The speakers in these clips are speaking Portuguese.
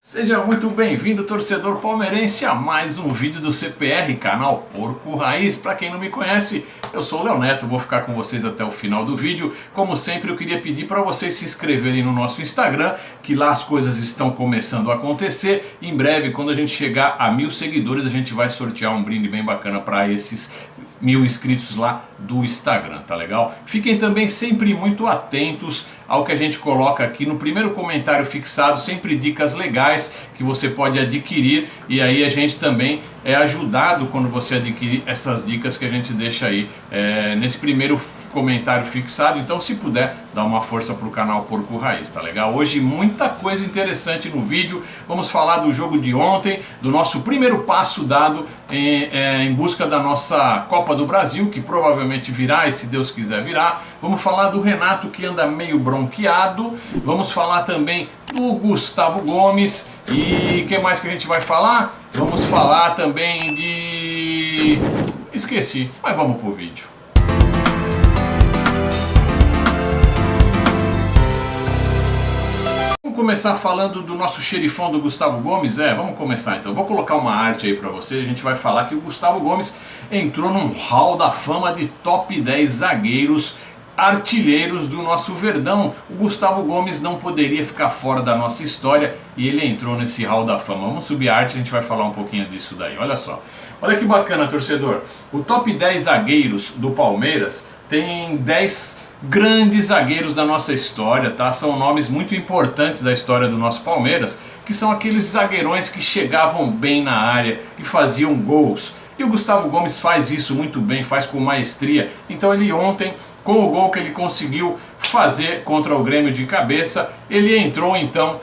Seja muito bem-vindo, torcedor palmeirense, a mais um vídeo do CPR, canal Porco Raiz. Para quem não me conhece, eu sou o Léo Neto, vou ficar com vocês até o final do vídeo. Como sempre, eu queria pedir para vocês se inscreverem no nosso Instagram, que lá as coisas estão começando a acontecer. Em breve, quando a gente chegar a 1000 seguidores, a gente vai sortear um brinde bem bacana para esses 1000 inscritos lá do Instagram, tá legal? Fiquem também sempre muito atentos ao que a gente coloca aqui no primeiro comentário fixado, sempre dicas legais que você pode adquirir, e aí a gente também é ajudado quando você adquirir essas dicas que a gente deixa aí nesse primeiro comentário fixado. Então, se puder, dá uma força pro canal Porco Raiz, tá legal? Hoje muita coisa interessante no vídeo. Vamos falar do jogo de ontem, do nosso primeiro passo dado em busca da nossa Copa do Brasil, que provavelmente virá, e se Deus quiser virá. Vamos falar do Renato, que anda meio bronqueado. Vamos falar também do Gustavo Gomes. E o que mais que a gente vai falar? Vamos falar também de... esqueci, mas vamos pro vídeo. Vamos começar falando do nosso xerifão do Gustavo Gomes? Vamos começar então. Vou colocar uma arte aí pra vocês. A gente vai falar que o Gustavo Gomes entrou num hall da fama de top 10 zagueiros artilheiros do nosso Verdão. O Gustavo Gomes não poderia ficar fora da nossa história e ele entrou nesse hall da fama. Vamos subir a arte, a gente vai falar um pouquinho disso daí. Olha só, olha que bacana, torcedor. O top 10 zagueiros do Palmeiras tem 10 grandes zagueiros da nossa história, tá? São nomes muito importantes da história do nosso Palmeiras, que são aqueles zagueirões que chegavam bem na área e faziam gols. E o Gustavo Gomes faz isso muito bem, faz com maestria. Então ele ontem, com o gol que ele conseguiu fazer contra o Grêmio de cabeça, ele entrou então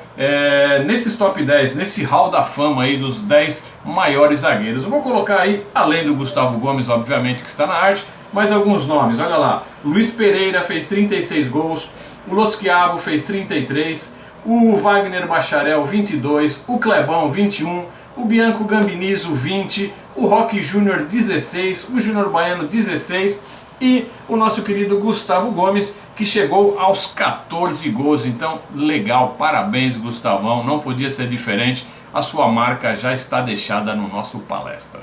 nesses top 10, nesse hall da fama aí dos 10 maiores zagueiros. Eu vou colocar aí, além do Gustavo Gomes, obviamente, que está na arte, mais alguns nomes. Olha lá, Luiz Pereira fez 36 gols, o Losquiavo fez 33, o Wagner Bacharel 22, o Clebão 21, o Bianco Gambinizo 20, o Roque Júnior 16, o Júnior Baiano 16 e o nosso querido Gustavo Gomes, que chegou aos 14 gols. Então, legal, parabéns, Gustavão, não podia ser diferente, a sua marca já está deixada no nosso palestra.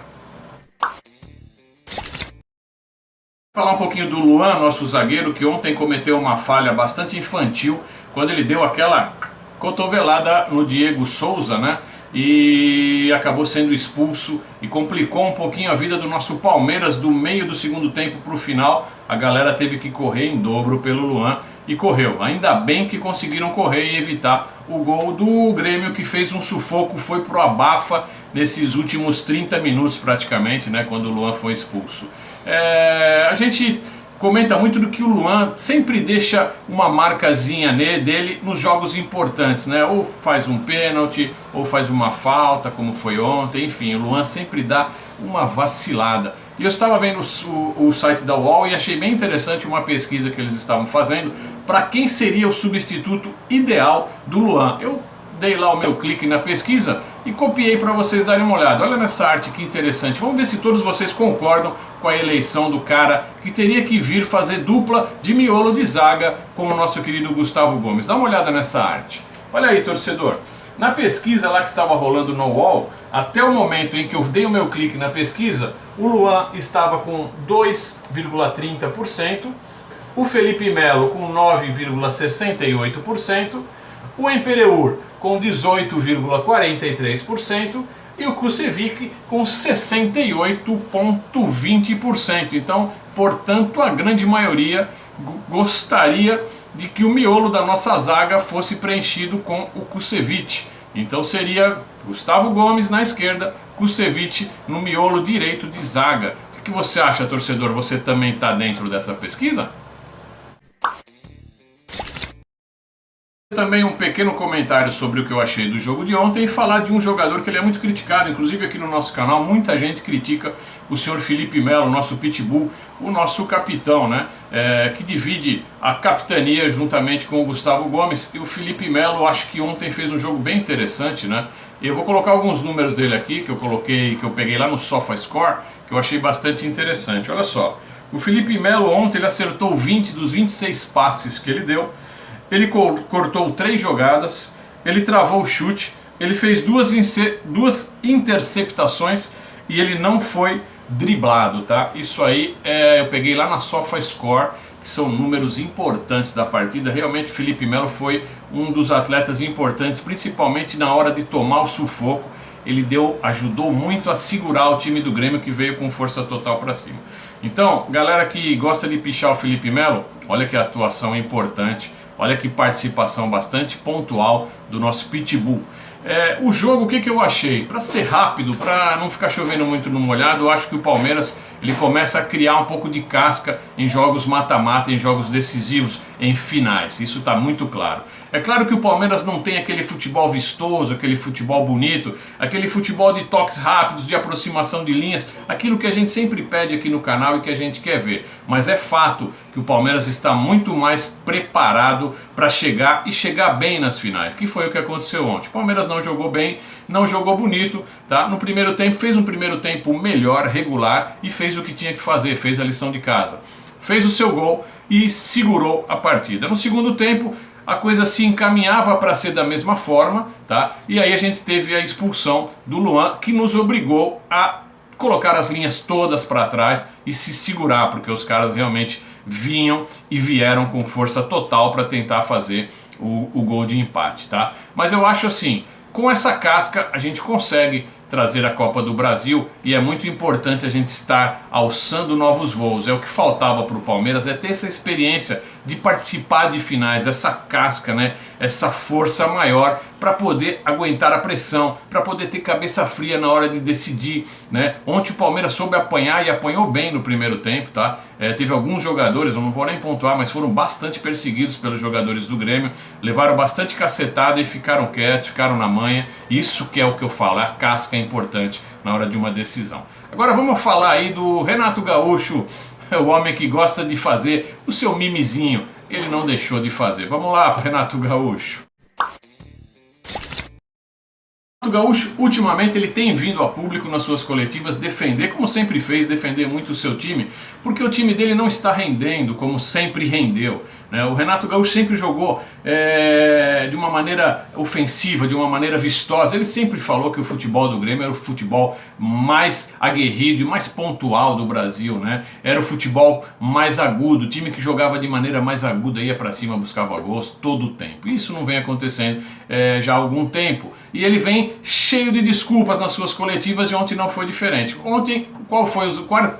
Falar um pouquinho do Luan, nosso zagueiro, que ontem cometeu uma falha bastante infantil, quando ele deu aquela cotovelada no Diego Souza, né? E acabou sendo expulso e complicou um pouquinho a vida do nosso Palmeiras do meio do segundo tempo para o final. A galera teve que correr em dobro pelo Luan e correu. Ainda bem que conseguiram correr e evitar o gol do Grêmio, que fez um sufoco, foi pro abafa nesses últimos 30 minutos praticamente, né, quando o Luan foi expulso. A gente comenta muito do que o Luan sempre deixa uma marcazinha dele nos jogos importantes, né? Ou faz um pênalti, ou faz uma falta, como foi ontem. Enfim, o Luan sempre dá uma vacilada. E eu estava vendo o site da UOL e achei bem interessante uma pesquisa que eles estavam fazendo para quem seria o substituto ideal do Luan. Eu dei lá o meu clique na pesquisa e copiei para vocês darem uma olhada. Olha nessa arte que interessante. Vamos ver se todos vocês concordam com a eleição do cara que teria que vir fazer dupla de miolo de zaga com o nosso querido Gustavo Gomes. Dá uma olhada nessa arte. Olha aí, torcedor. Na pesquisa lá que estava rolando no UOL, até o momento em que eu dei o meu clique na pesquisa, o Luan estava com 2,30%, o Felipe Melo com 9,68%, o Empereur com 18,43% e o Kusevich com 68,20%. Então, portanto, a grande maioria gostaria de que o miolo da nossa zaga fosse preenchido com o Kusevich. Então seria Gustavo Gomes na esquerda, Kusevich no miolo direito de zaga. O que você acha, torcedor? Você também está dentro dessa pesquisa? Também um pequeno comentário sobre o que eu achei do jogo de ontem e falar de um jogador que ele é muito criticado, inclusive aqui no nosso canal muita gente critica o senhor Felipe Melo, nosso pitbull, o nosso capitão, né? Que divide a capitania juntamente com o Gustavo Gomes. E o Felipe Melo, acho que ontem fez um jogo bem interessante, né? E eu vou colocar alguns números dele aqui que eu peguei lá no SofaScore, que eu achei bastante interessante. Olha só, o Felipe Melo ontem ele acertou 20 dos 26 passes que ele deu. Ele cortou 3 jogadas, ele travou o chute, ele fez duas interceptações e ele não foi driblado, tá? Isso aí eu peguei lá na SofaScore, que são números importantes da partida. Realmente o Felipe Melo foi um dos atletas importantes, principalmente na hora de tomar o sufoco. Ele ajudou muito a segurar o time do Grêmio, que veio com força total para cima. Então, galera que gosta de pichar o Felipe Melo, olha que atuação importante, olha que participação bastante pontual do nosso Pitbull. O jogo, o que eu achei? Para ser rápido, para não ficar chovendo muito no molhado, eu acho que o Palmeiras ele começa a criar um pouco de casca em jogos mata-mata, em jogos decisivos, em finais. Isso está muito claro. É claro que o Palmeiras não tem aquele futebol vistoso, aquele futebol bonito, aquele futebol de toques rápidos, de aproximação de linhas, aquilo que a gente sempre pede aqui no canal e que a gente quer ver. Mas é fato que o Palmeiras está muito mais preparado para chegar e chegar bem nas finais, que foi o que aconteceu ontem. O Palmeiras não jogou bem, não jogou bonito, tá? No primeiro tempo fez um primeiro tempo melhor, regular, e fez o que tinha que fazer, fez a lição de casa. Fez o seu gol e segurou a partida. No segundo tempo, a coisa se encaminhava para ser da mesma forma, tá? E aí a gente teve a expulsão do Luan, que nos obrigou a colocar as linhas todas para trás e se segurar, porque os caras realmente vinham e vieram com força total para tentar fazer o gol de empate, tá? Mas eu acho assim, com essa casca a gente consegue trazer a Copa do Brasil e é muito importante a gente estar alçando novos voos. É o que faltava para o Palmeiras, é ter essa experiência de participar de finais, essa casca, né? Essa força maior para poder aguentar a pressão, para poder ter cabeça fria na hora de decidir, né? Ontem o Palmeiras soube apanhar e apanhou bem no primeiro tempo, tá? Teve alguns jogadores, eu não vou nem pontuar, mas foram bastante perseguidos pelos jogadores do Grêmio, levaram bastante cacetada e ficaram quietos, ficaram na manha. Isso que é o que eu falo, a casca é importante na hora de uma decisão. Agora vamos falar aí do Renato Gaúcho, o homem que gosta de fazer o seu mimizinho. Ele não deixou de fazer. Vamos lá, Renato Gaúcho. O Gaúcho, ultimamente, ele tem vindo a público nas suas coletivas defender, como sempre fez, defender muito o seu time, porque o time dele não está rendendo como sempre rendeu, né? O Renato Gaúcho sempre jogou de uma maneira ofensiva, de uma maneira vistosa. Ele sempre falou que o futebol do Grêmio era o futebol mais aguerrido e mais pontual do Brasil, né? Era o futebol mais agudo, o time que jogava de maneira mais aguda, ia para cima, buscava gols todo o tempo. Isso não vem acontecendo já há algum tempo. E ele vem cheio de desculpas nas suas coletivas e ontem não foi diferente. Ontem,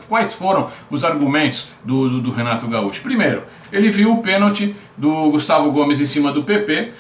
quais foram os argumentos do Renato Gaúcho? Primeiro, ele viu o pênalti do Gustavo Gomes em cima do PP,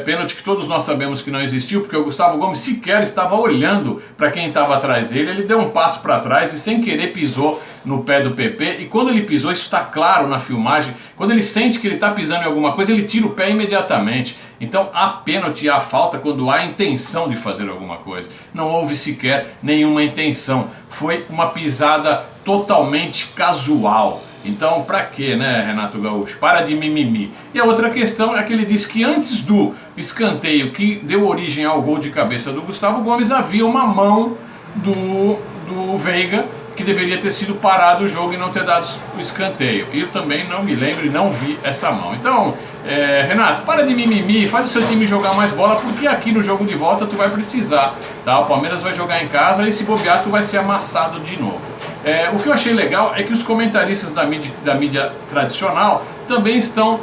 pênalti que todos nós sabemos que não existiu, porque o Gustavo Gomes sequer estava olhando para quem estava atrás dele. Ele deu um passo para trás e sem querer pisou no pé do PP, e quando ele pisou, isso está claro na filmagem, quando ele sente que ele está pisando em alguma coisa, ele tira o pé imediatamente. Então há pênalti e há falta quando há intenção de fazer alguma coisa. Não houve sequer nenhuma intenção, foi uma pisada totalmente casual. Então, pra quê, né, Renato Gaúcho? Para de mimimi. E a outra questão é que ele disse que antes do escanteio que deu origem ao gol de cabeça do Gustavo Gomes, havia uma mão do Veiga que deveria ter sido parado o jogo e não ter dado o escanteio. E eu também não me lembro e não vi essa mão. Então, Renato, para de mimimi, faz o seu time jogar mais bola, porque aqui no jogo de volta tu vai precisar, tá? O Palmeiras vai jogar em casa e se bobear tu vai ser amassado de novo. O que eu achei legal é que os comentaristas da mídia tradicional também estão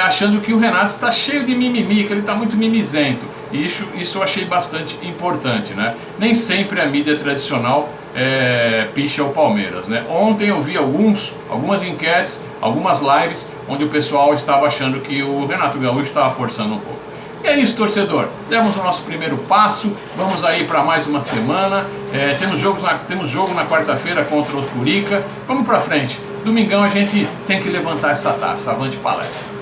achando que o Renato está cheio de mimimi, que ele está muito mimizento. E isso eu achei bastante importante, né? Nem sempre a mídia tradicional picha o Palmeiras, né? Ontem eu vi algumas enquetes, algumas lives, onde o pessoal estava achando que o Renato Gaúcho estava forçando um pouco. E é isso, torcedor, demos o nosso primeiro passo, vamos aí para mais uma semana, temos jogo na quarta-feira contra os Curica, vamos para frente, domingão a gente tem que levantar essa taça, avante palestra.